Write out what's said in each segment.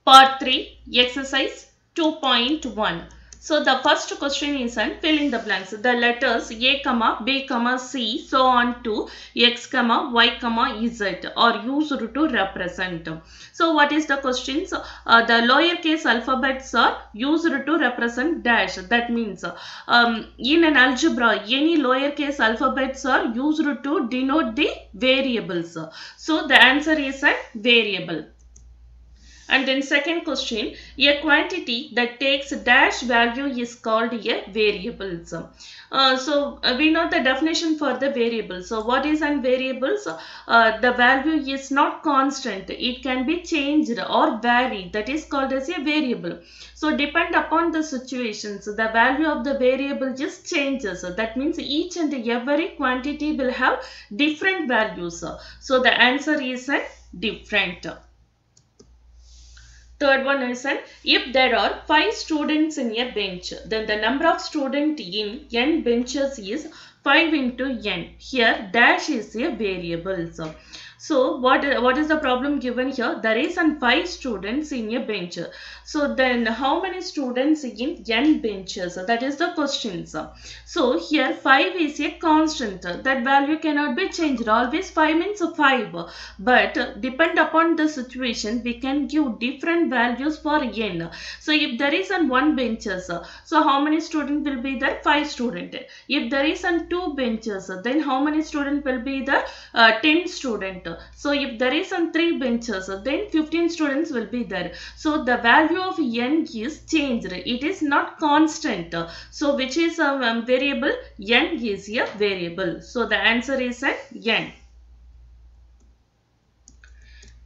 Part 3, exercise 2.1. So the first question is on fill in the blanks. The letters A, B, C, so on to X, Y, Z are used to represent. So what is the questions? The lowercase alphabets are used to represent dash. That means in an algebra, any lowercase alphabets are used to denote the variables. So the answer is a variable. And then second question, a quantity that takes dash value is called a variable. We know the definition for the variable. So what is an variables? The value is not constant. It can be changed or vary. That is called as a variable. So depend upon the situations, the value of the variable just changes. That means each and every quantity will have different values. So the answer is different. Third one is if there are 5 students in a bench, then the number of students in n benches is 5 into n. Here dash is a variable. So what is the problem given here? There is 5 students in a bench. So then how many students in n benches? That is the question. So here 5 is a constant. That value cannot be changed. Always 5 means 5. But depend upon the situation, we can give different values for n. So if there is 1 benches, so how many students will be there? 5 students. If there is 2 benches, then how many students will be there? 10 students. So if there is 3 benches, then 15 students will be there. So the value of n is changed. It is not constant. So which is a variable? N is a variable. So the answer is n.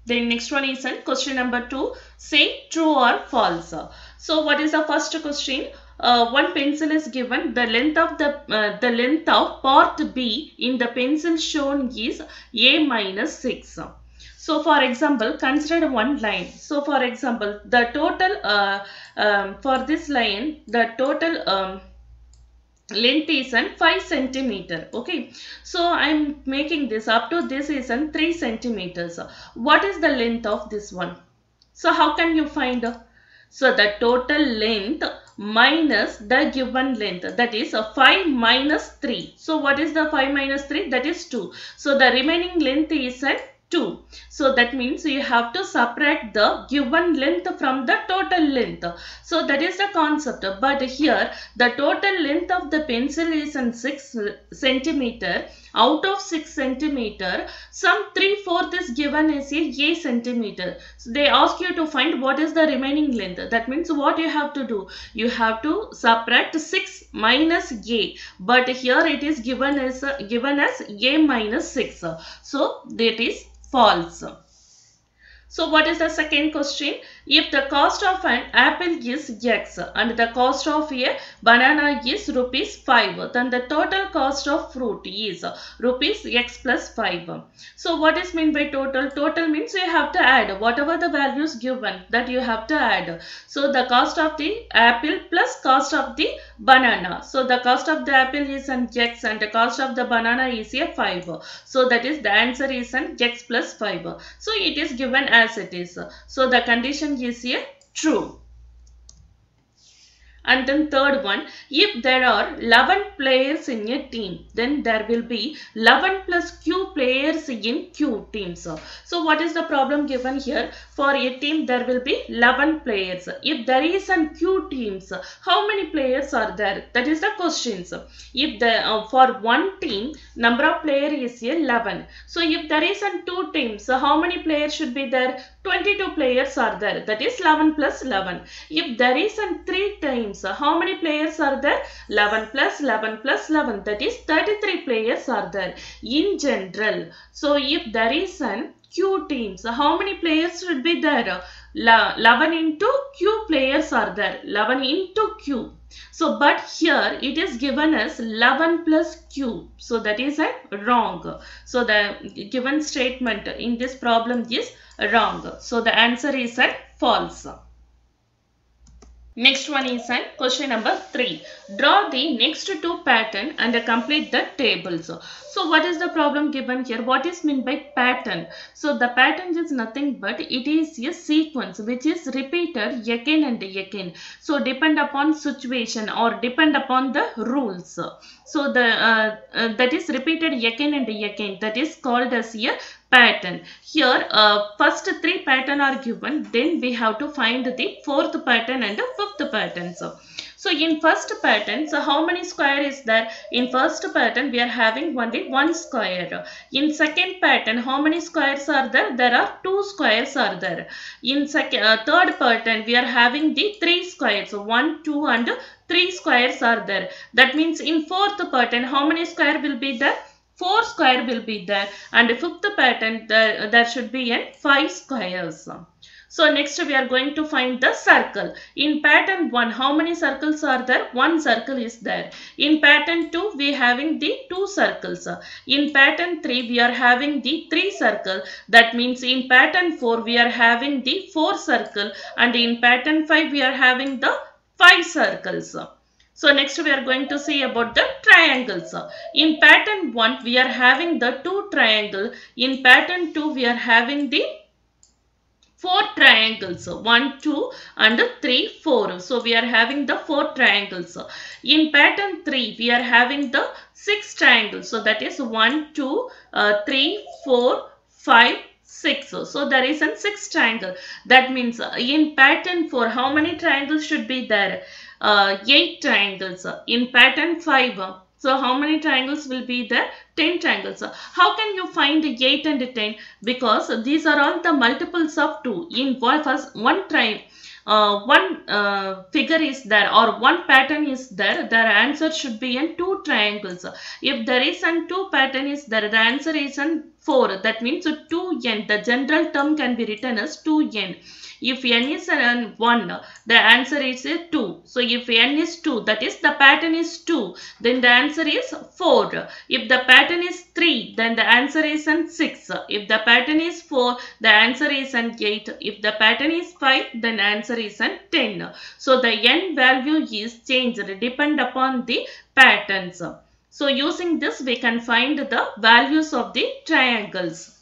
Then next one is question number 2. Say true or false. So what is the first question? One pencil is given. The length of part B in the pencil shown is A minus 6. So for example, consider one line. So for example, the total for this line, the total length is 5 centimeter. Okay, so I am making this up to this is 3 centimeters. What is the length of this one? So how can you find? So the total length minus the given length, that is 5 minus 3. So what is the 5 minus 3? That is 2. So the remaining length is 2. So that means you have to subtract the given length from the total length. So that is the concept. But here the total length of the pencil is 6 centimeter. Out of 6 centimeter, some 3/4 is given as a centimeter. So they ask you to find what is the remaining length. That means what you have to do? You have to subtract 6 minus a. But here it is given as a minus 6. So that is false. So what is the second question? If the cost of an apple is X and the cost of a banana is ₹5, then the total cost of fruit is ₹X plus 5. So what is meant by total? Total means you have to add whatever the values given, that you have to add. So the cost of the apple plus cost of the banana. So the cost of the apple is X and the cost of the banana is 5. So that is the answer is X plus 5. So it is given as it is. So the condition is here true. And then third one, if there are 11 players in a team, then there will be 11 plus Q players in Q teams. So what is the problem given here? For a team there will be 11 players. If there is an Q teams, how many players are there? That is the questions. If the for one team number of players is 11. So if there is an 2 teams, how many players should be there? 22 players are there. That is 11 plus 11. If there is an 3 times, how many players are there? 11 plus 11 plus 11. That is 33 players are there in general. So if there is an Q teams, how many players should be there? 11 into Q players are there. 11 into Q. So but here it is given as 11 plus Q. So that is wrong. So the given statement in this problem is wrong. So the answer is false. Next one is question number 3. Draw the next 2 pattern and complete the tables. So what is the problem given here? What is meant by pattern? So the pattern is nothing but it is a sequence which is repeated again and again. So depend upon situation or depend upon the rules. So the that is repeated again and again. That is called as a pattern. Here first three pattern are given. Then we have to find the fourth pattern and the fifth pattern. So in first pattern, so how many square is there? In first pattern, we are having only one square. In second pattern, how many squares are there? There are two squares are there. In third pattern, we are having the three squares. So 1, 2 and 3 squares are there. That means in fourth pattern, how many square will be there? 4 square will be there. And fifth pattern, there should be 5 squares. So next we are going to find the circle. In pattern 1, how many circles are there? 1 circle is there. In pattern 2, we are having the 2 circles. In pattern 3, we are having the 3 circle. That means in pattern 4, we are having the 4 circle. And in pattern 5, we are having the 5 circles. So next we are going to see about the triangles. In pattern 1, we are having the 2 triangle. In pattern 2, we are having the 4 triangles. 1, 2 and 3, 4. So we are having the 4 triangles. In pattern 3, we are having the 6 triangles. So that is 1, 2, 3, 4, 5, 6. So there is a 6 triangle. That means in pattern 4, how many triangles should be there? 8 triangles. In pattern 5, so how many triangles will be there? 10 triangles. How can you find 8 and 10? Because these are all the multiples of 2. In one figure is there or one pattern is there, their answer should be in 2 triangles. If there is an 2 pattern is there, the answer is in 4. That means 2n. The general term can be written as 2n. If n is 1, the answer is 2. So if n is 2, that is the pattern is 2, then the answer is 4. If the pattern is 3, then the answer is 6. If the pattern is 4, the answer is 8. If the pattern is 5, then answer is 10. So the n value is changed depend upon the patterns. So using this, we can find the values of the triangles.